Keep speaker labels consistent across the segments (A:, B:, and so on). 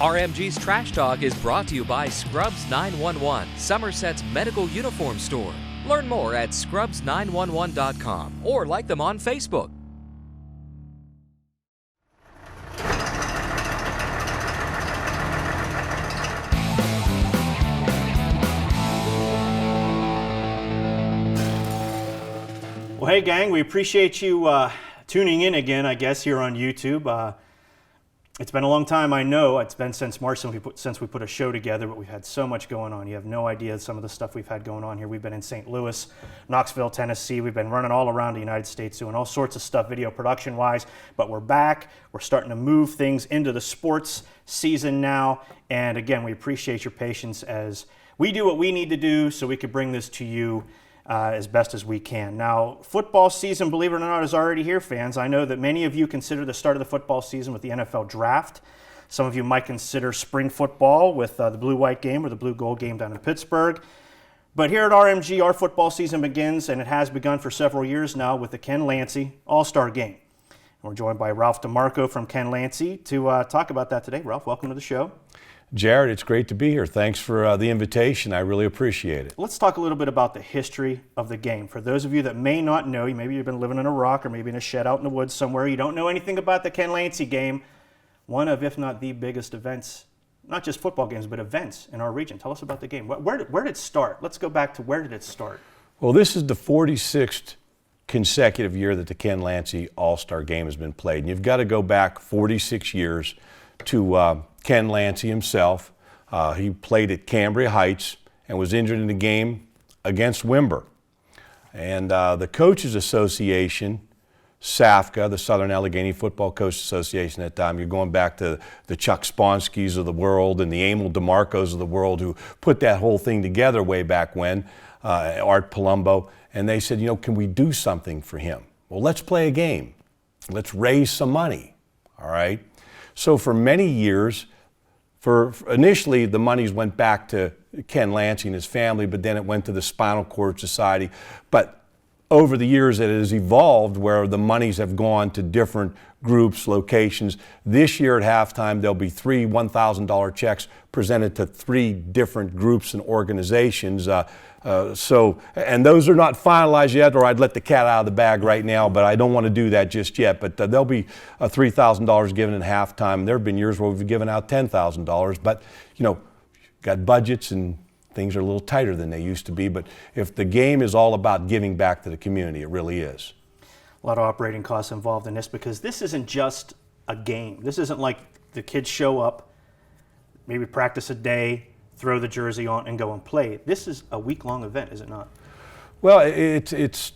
A: RMG's Trash Talk is brought to you by Scrubs 911, Somerset's medical uniform store. Learn more at scrubs911.com or like them on Facebook.
B: Well, hey gang, we appreciate you tuning in again, I guess, here on YouTube. It's been a long time, I know. It's been since March since we put a show together, but we've had so much going on. You have no idea some of the stuff we've had going on here. We've been in St. Louis, Knoxville, Tennessee. We've been running all around the United States doing all sorts of stuff video production-wise, but we're back. We're starting to move things into the sports season now. And again, we appreciate your patience as we do what we need to do so we could bring this to you as best as we can. Now, football season, believe it or not, is already here, fans. I know that many of you consider the start of the football season with the NFL draft. Some of you might consider spring football with the blue-white game or the blue-gold game down in Pittsburgh. But here at RMG, our football season begins, and it has begun for several years now with the Ken Lanzty All-Star Game. And we're joined by Ralph DeMarco from Ken Lanzty to talk about that today. Ralph, welcome to the show.
C: Jarred, it's great to be here. Thanks for the invitation. I really appreciate it.
B: Let's talk a little bit about the history of the game. For those of you that may not know, maybe you've been living in a rock or maybe in a shed out in the woods somewhere, you don't know anything about the Ken Lanzty game, one of, if not the biggest events, not just football games, but events in our region. Tell us about the game. Where did it start? Let's go back to where did it start?
C: Well, this is the 46th consecutive year that the Ken Lanzty All-Star Game has been played. And you've got to go back 46 years to Ken Lanzty himself. He played at Cambria Heights and was injured in the game against Wimber. And the Coaches Association, SAFCA, the Southern Allegheny Football Coaches Association at that time, you're going back to the Chuck Sponskys of the world and the Emil DeMarcos of the world who put that whole thing together way back when, Art Palumbo, and they said, you know, can we do something for him? Well, let's play a game. Let's raise some money, all right? So for many years, initially the monies went back to Ken Lanzty and his family, but then it went to the Spinal Cord Society. But over the years it has evolved where the monies have gone to different groups, locations. This year at halftime there'll be 3 $1,000 checks presented to 3 different groups and organizations. And those are not finalized yet, or I'd let the cat out of the bag right now, but I don't want to do that just yet. But there'll be $3,000 given at halftime. There have been years where we've given out $10,000, but you know, got budgets and things are a little tighter than they used to be. But if the game is all about giving back to the community, it really is.
B: A lot of operating costs involved in this because this isn't just a game. This isn't like the kids show up, maybe practice a day, throw the jersey on and go and play. This is a week-long event, is it not?
C: Well, it's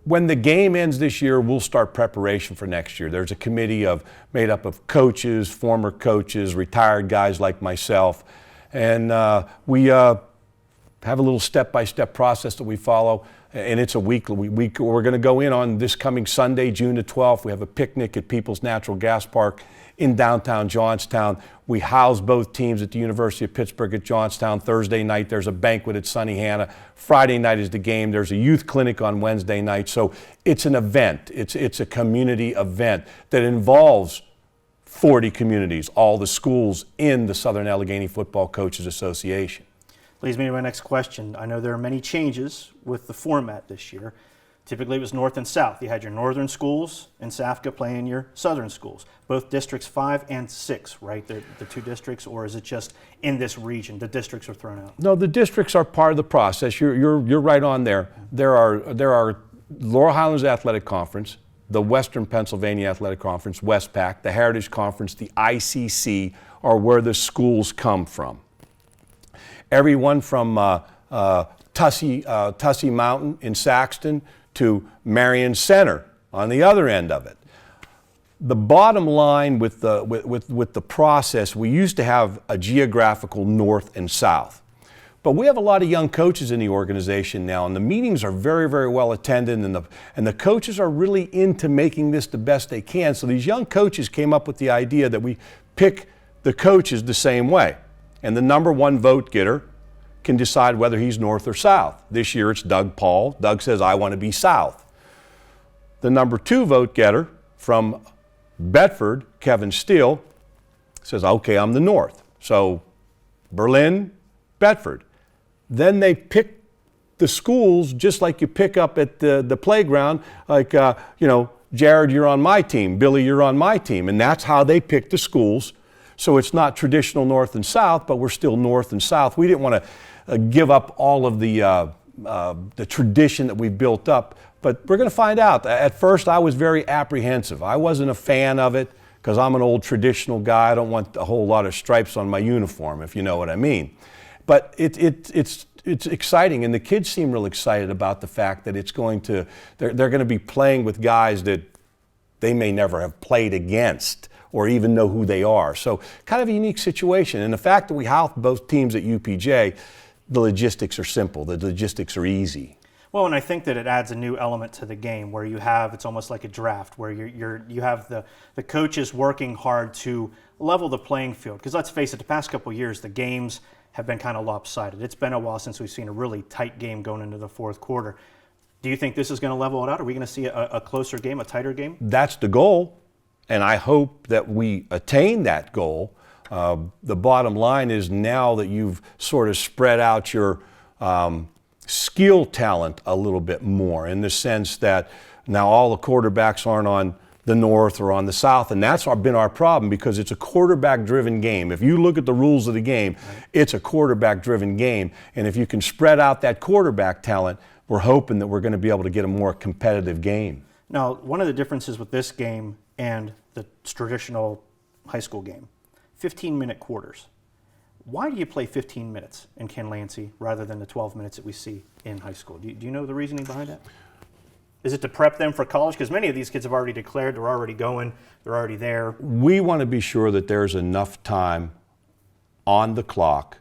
C: when the game ends this year, we'll start preparation for next year. There's a committee made up of coaches, former coaches, retired guys like myself, and we have a little step-by-step process that we follow, and it's a week. We're going to go in on this coming Sunday, June the 12th. We have a picnic at People's Natural Gas Park in downtown Johnstown. We house both teams at the University of Pittsburgh at Johnstown. Thursday night, there's a banquet at Sunny Hannah. Friday night is the game. There's a youth clinic on Wednesday night. So it's an event. It's a community event that involves 40 communities, all the schools in the Southern Allegheny Football Coaches Association.
B: Leads me to my next question. I know there are many changes with the format this year. Typically it was north and south. You had your northern schools and SAFCA playing your southern schools. Both districts 5 and 6, right? The 2 districts, or is it just in this region the districts are thrown out?
C: No, the districts are part of the process. You're right on there. There are Laurel Highlands Athletic Conference, the Western Pennsylvania Athletic Conference, WestPAC, the Heritage Conference, the ICC are where the schools come from. Everyone from Tussey Mountain in Saxton to Marion Center on the other end of it. The bottom line with the process, we used to have a geographical north and south. But we have a lot of young coaches in the organization now, and the meetings are very, very well attended, and the coaches are really into making this the best they can. So these young coaches came up with the idea that we pick the coaches the same way. And the number 1 vote getter can decide whether he's north or south. This year it's Doug Paul. Doug says, I want to be south. The number 2 vote getter from Bedford, Kevin Steele, says, okay, I'm the North. So Berlin, Bedford. Then they pick the schools just like you pick up at the playground, like, Jarred, you're on my team. Billy, you're on my team. And that's how they pick the schools. So it's not traditional North and South, but we're still North and South. We didn't want to give up all of the tradition that we built up, but we're going to find out. At first, I was very apprehensive. I wasn't a fan of it because I'm an old traditional guy. I don't want a whole lot of stripes on my uniform, if you know what I mean. But it's exciting, and the kids seem real excited about the fact that they're going to be playing with guys that they may never have played against or even know who they are. So kind of a unique situation. And the fact that we have both teams at UPJ, the logistics are simple. The logistics are easy.
B: Well, and I think that it adds a new element to the game where it's almost like a draft where you have the coaches working hard to level the playing field. Because let's face it, the past couple of years, the games have been kind of lopsided. It's been a while since we've seen a really tight game going into the fourth quarter. Do you think this is going to level it out? Are we going to see a closer game, a tighter game? That's
C: the goal, and I hope that we attain that goal. The bottom line is now that you've sort of spread out your skill talent a little bit more in the sense that now all the quarterbacks aren't on the North or on the South, and that's been our problem because it's a quarterback-driven game. If you look at the rules of the game, it's a quarterback-driven game, and if you can spread out that quarterback talent, we're hoping that we're going to be able to get a more competitive game.
B: Now, one of the differences with this game and the traditional high school game, 15-minute quarters. Why do you play 15 minutes in Ken Lanzty rather than the 12 minutes that we see in high school? Do you know the reasoning behind that? Is it to prep them for college? Because many of these kids have already declared, they're already going, they're already there.
C: We want to be sure that there's enough time on the clock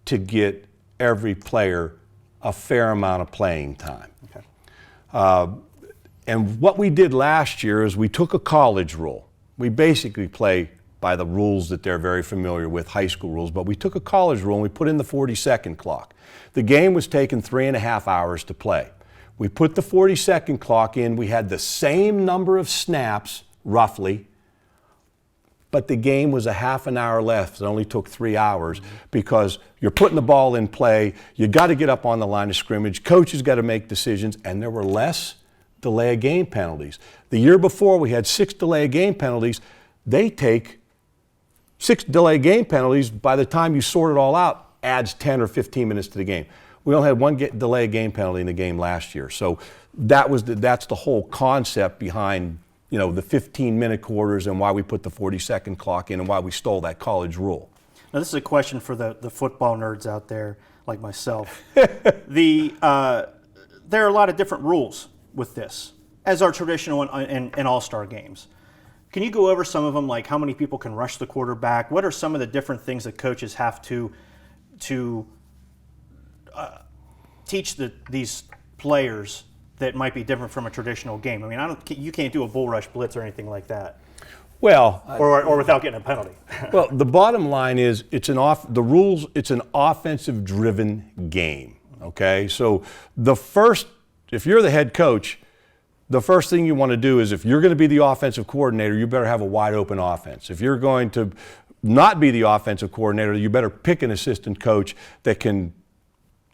C: to get every player a fair amount of playing time.
B: Okay.
C: And what we did last year is we took a college rule. We basically play by the rules that they're very familiar with, high school rules, but we took a college rule and we put in the 40-second clock. The game was taking 3.5 hours to play. We put the 40-second clock in. We had the same number of snaps, roughly, but the game was a half an hour left. It only took 3 hours because you're putting the ball in play. You got to get up on the line of scrimmage. Coaches got to make decisions, and there were less delay of game penalties. The year before, we had 6 delay of game penalties. They take 6 delay game penalties. By the time you sort it all out, adds 10 or 15 minutes to the game. We only had 1 delay game penalty in the game last year. So that's the whole concept behind the 15-minute quarters and why we put the 40-second clock in and why we stole that college rule.
B: Now this is a question for the football nerds out there like myself. There are a lot of different rules with this, as are traditional in all-star games. Can you go over some of them, like how many people can rush the quarterback? What are some of the different things that coaches have to teach these players that might be different from a traditional game? I mean, you can't do a bull rush blitz or anything like that.
C: Well,
B: or without getting a penalty.
C: Well, the bottom line is it's an offensive-driven game. Okay, so if you're the head coach, the first thing you want to do is if you're going to be the offensive coordinator, you better have a wide open offense. If you're going to not be the offensive coordinator, you better pick an assistant coach that can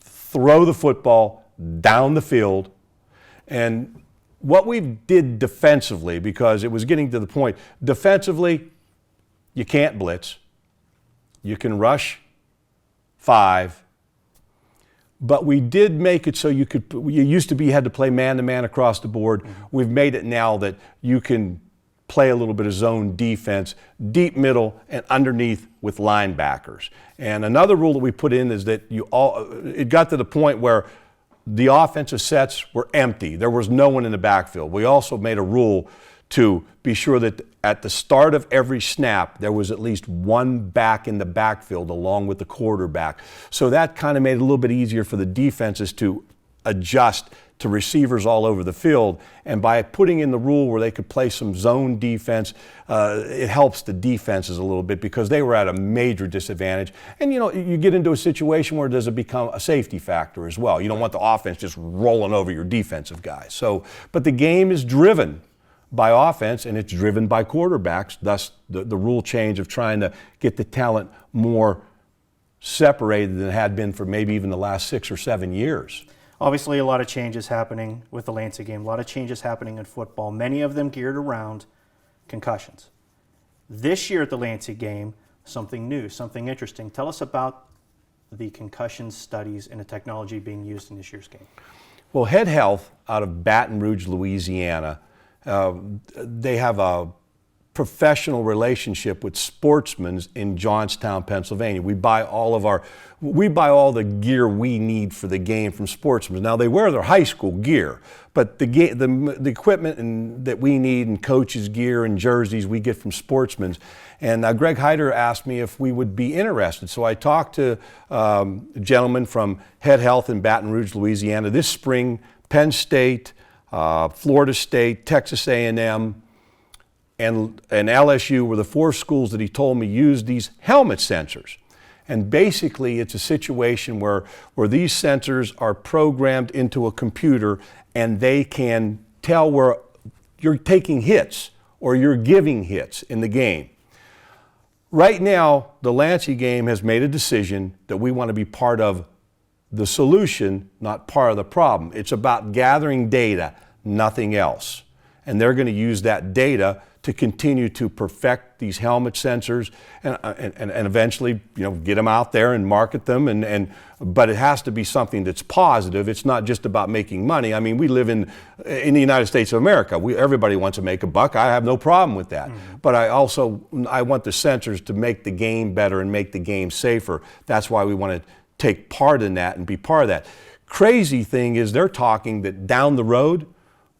C: throw the football down the field. And what we did defensively, because it was getting to the point, defensively, you can't blitz. You can rush 5. But we did make it so you had to play man-to-man across the board. Mm-hmm. We've made it now that you can play a little bit of zone defense, deep middle and underneath with linebackers. And another rule that we put in is that it got to the point where the offensive sets were empty. There was no one in the backfield. We also made a rule to be sure that at the start of every snap, there was at least one back in the backfield along with the quarterback. So that kind of made it a little bit easier for the defenses to adjust to receivers all over the field. And by putting in the rule where they could play some zone defense, it helps the defenses a little bit because they were at a major disadvantage. And, you get into a situation where does it become a safety factor as well. You don't want the offense just rolling over your defensive guys. But the game is driven by offense, and it's driven by quarterbacks, thus the rule change of trying to get the talent more separated than it had been for maybe even the last 6 or 7 years.
B: Obviously, a lot of changes happening with the Lantzy game, a lot of changes happening in football, many of them geared around concussions. This year at the Lantzy game, something new, something interesting. Tell us about the concussion studies and the technology being used in this year's game.
C: Well, Head Health out of Baton Rouge, Louisiana, they have a professional relationship with Sportsmen in Johnstown, Pennsylvania. We buy all the gear we need for the game from Sportsmen. Now they wear their high school gear, but the equipment that we need and coaches' gear and jerseys we get from Sportsmen. And Greg Hyder asked me if we would be interested. So I talked to a gentleman from Head Health in Baton Rouge, Louisiana. This spring, Penn State, Florida State, Texas A&M, and LSU were the 4 schools that he told me used these helmet sensors. And basically it's a situation where these sensors are programmed into a computer and they can tell where you're taking hits or you're giving hits in the game. Right now, the Lanzty game has made a decision that we want to be part of the solution, not part of the problem. It's about gathering data, nothing else. And they're going to use that data to continue to perfect these helmet sensors and eventually, get them out there and market them. But it has to be something that's positive. It's not just about making money. I mean, we live in the United States of America. Everybody wants to make a buck. I have no problem with that. Mm-hmm. But I want the sensors to make the game better and make the game safer. That's why we want to take part in that and be part of that. Crazy thing is they're talking that down the road,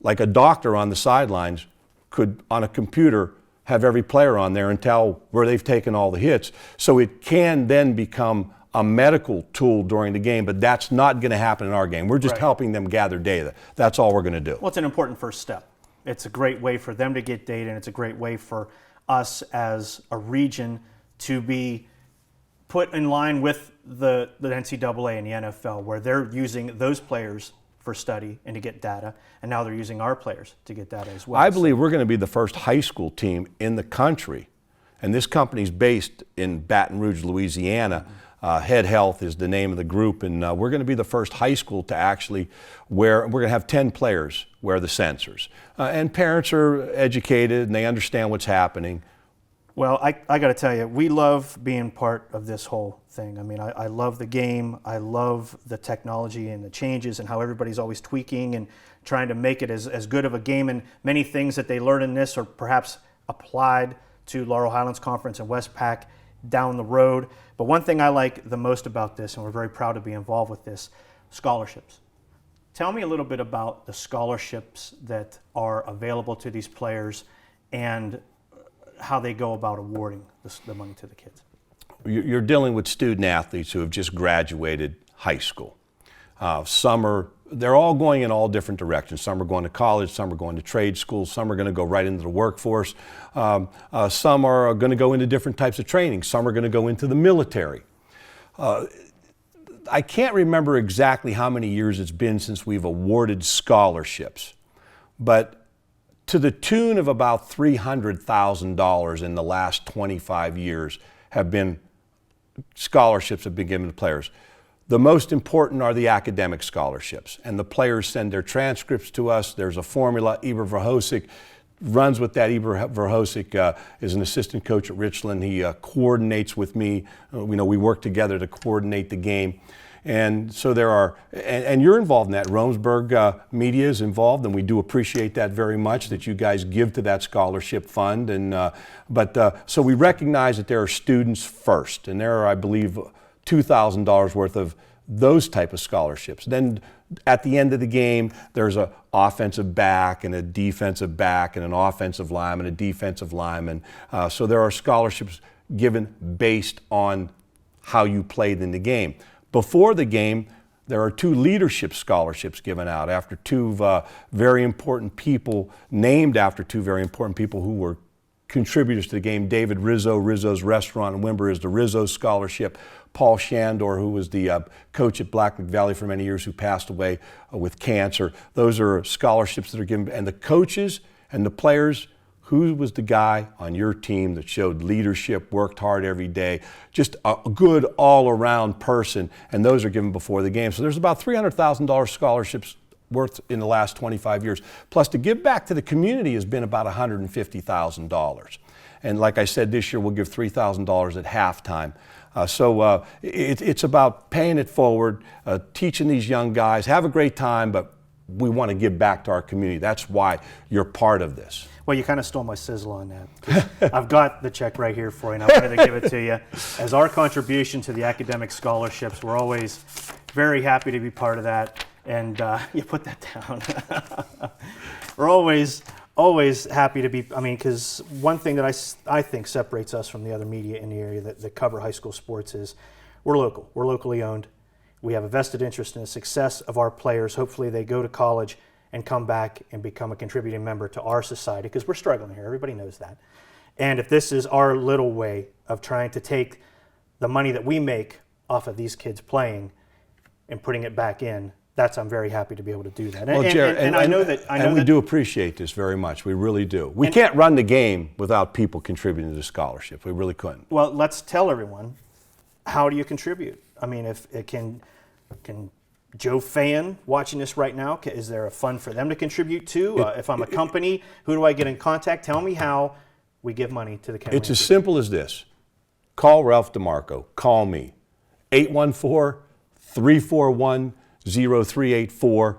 C: like a doctor on the sidelines could, on a computer, have every player on there and tell where they've taken all the hits. So it can then become a medical tool during the game, but that's not going to happen in our game. We're just helping them gather data. That's all we're going to do.
B: Well, it's an important first step. It's a great way for them to get data, and it's a great way for us as a region to be put in line with the NCAA and the NFL, where they're using those players for study and to get data, and now they're using our players to get data as well.
C: I believe we're going to be the first high school team in the country, and this company's based in Baton Rouge, Louisiana. Head Health is the name of the group, and we're going to be the first high school to actually wear, we're going to have 10 players wear the sensors. And parents are educated and they understand what's happening.
B: Well, I got to tell you, we love being part of this whole thing. I mean, I love the game. I love the technology and the changes and how everybody's always tweaking and trying to make it as good of a game. And many things that they learn in this are perhaps applied to Laurel Highlands Conference and Westpac down the road. But one thing I like the most about this, and we're very proud to be involved with this, scholarships. Tell me a little bit about the scholarships that are available to these players and how they go about awarding the money to the kids.
C: You're dealing with student athletes who have just graduated high school. They're all going in all different directions. Some are going to college, some are going to trade schools, some are going to go right into the workforce. Some are going to go into different types of training. Some are going to go into the military. I can't remember exactly how many years it's been since we've awarded scholarships, but to the tune of about $300,000 in the last 25 years scholarships have been given to players. The most important are the academic scholarships, and the players send their transcripts to us. There's a formula. Eber Verhosik runs with that. Eber Verhosik is an assistant coach at Richland. He coordinates with me. We work together to coordinate the game. And so there are, and you're involved in that. Romesburg media is involved, and we do appreciate that very much, that you guys give to that scholarship fund. So we recognize that there are students first, and there are, I believe, $2,000 worth of those type of scholarships. Then at the end of the game, there's an offensive back and a defensive back and an offensive lineman, a defensive lineman. So there are scholarships given based on how you played in the game. Before the game, there are 2 leadership scholarships given out after 2 very important people, named after 2 very important people who were contributors to the game. David Rizzo, Rizzo's Restaurant in Wimber is the Rizzo Scholarship. Paul Shandor, who was the coach at Black Lake Valley for many years, who passed away with cancer. Those are scholarships that are given, and the coaches And the players, who was the guy on your team that showed leadership, worked hard every day, just a good all-around person, and those are given before the game. So there's about $300,000 scholarships worth in the last 25 years. Plus, to give back to the community has been about $150,000. And like I said, this year we'll give $3,000 at halftime. It's about paying it forward, teaching these young guys, have a great time, but we want to give back to our community. That's why you're part of this.
B: Well, you kind of stole my sizzle on that. I've got the check right here for you, and I wanted to give it to you. As our contribution to the academic scholarships, we're always very happy to be part of that. And you put that down. We're always happy to be, because one thing that I think separates us from the other media in the area that cover high school sports is we're local. We're locally owned. We have a vested interest in the success of our players. Hopefully they go to college and come back and become a contributing member to our society, because we're struggling here. Everybody knows that. And if this is our little way of trying to take the money that we make off of these kids playing and putting it back in, I'm very happy to be able to do that.
C: Well, Jared, and I know that we do appreciate this very much. We really do. We can't run the game without people contributing to the scholarship. We really couldn't.
B: Well, let's tell everyone, how do you contribute? If it can Joe Fan watching this right now, is there a fund for them to contribute to? If I'm a company, who do I get in contact? Tell me how we give money to the Ken
C: It's
B: Lanzty.
C: as simple as this. Call Ralph DeMarco. Call me. 814-341-0384.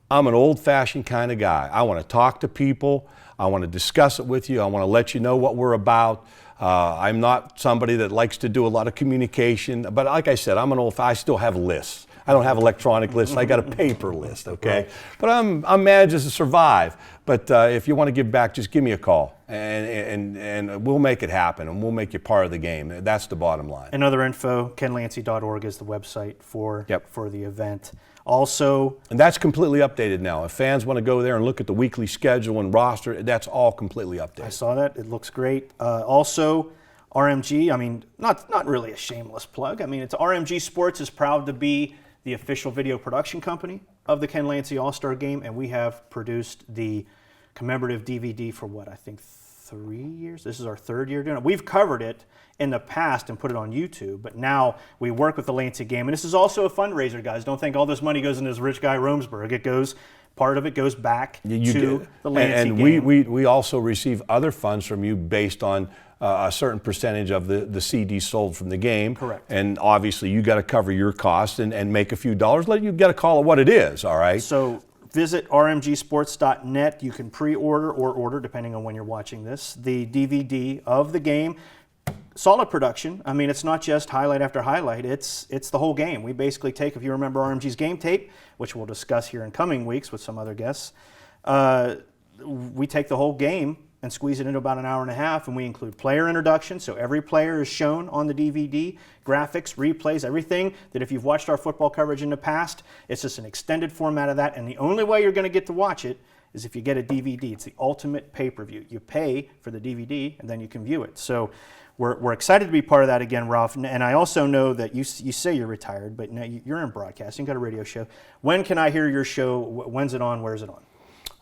C: I'm an old-fashioned kind of guy. I want to talk to people. I want to discuss it with you. I want to let you know what we're about. I'm not somebody that likes to do a lot of communication. But like I said, I still have lists. I don't have electronic lists. I got a paper list, okay? Right. But I'm managed to survive. But if you want to give back, just give me a call, and we'll make it happen, and we'll make you part of the game. That's the bottom line.
B: And other info, kenlancy.org is the website for the event. Also,
C: and that's completely updated now. If fans want to go there and look at the weekly schedule and roster, that's all completely updated.
B: I saw that. It looks great. Also, RMG, not really a shameless plug. It's RMG Sports is proud to be the official video production company of the Ken Lanzty All-Star Game, and we have produced the commemorative DVD for 3 years? This is our third year doing it. We've covered it in the past and put it on YouTube, but now we work with the Lanzty Game, and this is also a fundraiser, guys. Don't think all this money goes into this rich guy Romesburg. Part of it goes back to the Lanzty Game.
C: And we also receive other funds from you based on a certain percentage of the CD sold from the game.
B: Correct.
C: And obviously you got to cover your costs and make a few dollars. You got to call it what it is, all right?
B: So visit rmgsports.net. You can pre-order or order, depending on when you're watching this, the DVD of the game. Solid production. It's not just highlight after highlight. It's the whole game. We basically take, if you remember RMG's game tape, which we'll discuss here in coming weeks with some other guests, we take the whole game and squeeze it into about an hour and a half, and we include player introductions, so every player is shown on the DVD, graphics, replays, everything that if you've watched our football coverage in the past, it's just an extended format of that, and the only way you're going to get to watch it is if you get a DVD. It's the ultimate pay-per-view. You pay for the DVD, and then you can view it. So we're excited to be part of that again, Ralph, and I also know that you say you're retired, but now you're in broadcasting, you've got a radio show. When can I hear your show? When's it on? Where's it on?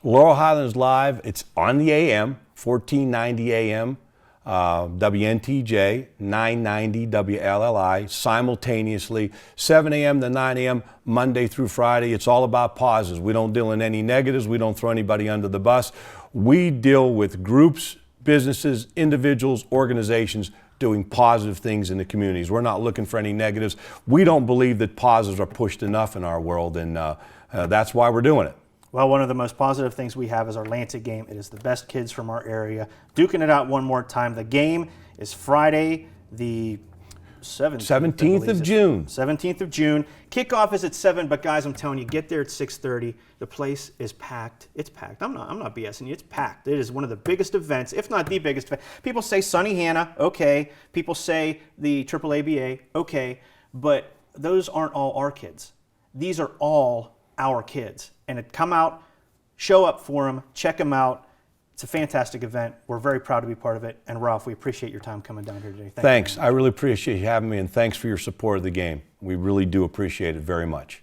C: Laurel Highlands Live, it's on the AM, 1490 AM, WNTJ, 990 WLLI, simultaneously, 7 a.m. to 9 a.m., Monday through Friday. It's all about positives. We don't deal in any negatives. We don't throw anybody under the bus. We deal with groups, businesses, individuals, organizations doing positive things in the communities. We're not looking for any negatives. We don't believe that positives are pushed enough in our world, and that's why we're doing it.
B: Well, one of the most positive things we have is our Lanzty Game. It is the best kids from our area duking it out one more time. The game is Friday, the 17th
C: of June.
B: 17th of June. Kickoff is at 7, but guys, I'm telling you, get there at 6:30. The place is packed. It's packed. I'm not BSing you. It's packed. It is one of the biggest events, if not the biggest event. People say Sunny Hannah, okay. People say the AAABA, okay. But those aren't all our kids. These are all our kids. And come out, show up for them, check them out. It's a fantastic event. We're very proud to be part of it. And Ralph, we appreciate your time coming down here today.
C: Thanks. I really appreciate you having me, and thanks for your support of the game. We really do appreciate it very much.